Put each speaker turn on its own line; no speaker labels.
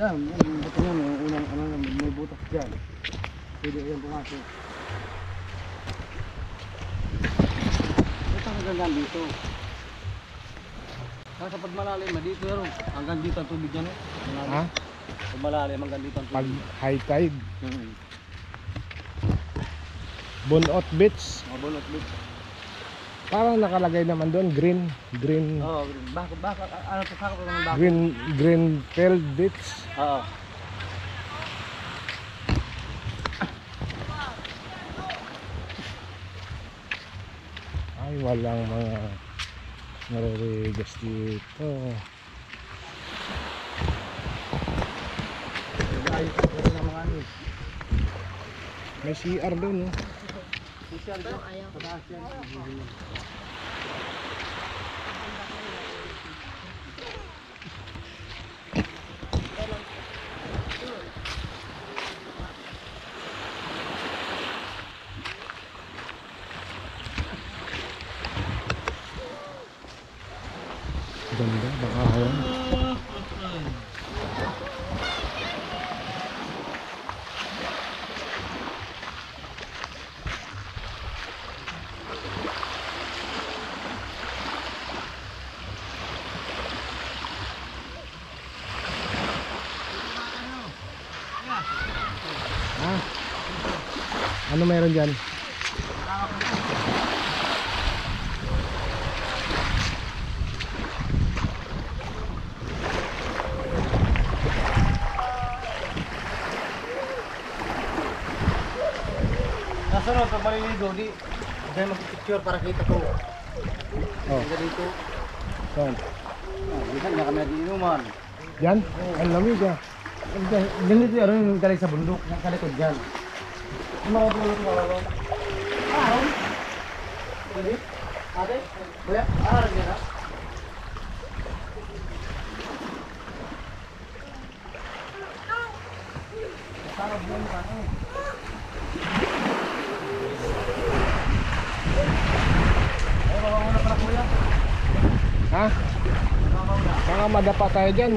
Yan, buto yan, yung unang ano, may butas dyan. Pwede yan pumasok. Ito ang gandaan dito. Sa pag malalim, dito yun. Hanggang dito ang tubig yan.
Ha?
Pag malalim, hanggang dito ang
Pag
tubig.
high tide.
Hmm.
Bunot Beach.
Mabulot dito.
Parang nakalagay naman doon green
Oo, baka, ano to, sakop naman baka.
green field beach.
Oo.
Ay, walang mga naririgas dito.
Ayos ito ng mga ano.
May CR doon, no?
Social to, pataas yan.
Ganda, baka hawan. Ah, ano meron dyan?
Nasunod, pag maliligo, di dahil mag-picture para kita ko.
Oh,
Hanggang dito.
saan?
Bisan na kami nag-iinuman.
Yan? Ang lamig ah.
Ganito yun, yung galing sa bundok, yung kalikod dyan. Yung mga bulot ng kalalong. Ahon? Pwede? Ate? Kuya? Ahon yan ha? Sarap yan ka eh. Ay, mawawala pala kuya.
Ha?
Mawawala.
Baka madapa tayo dyan.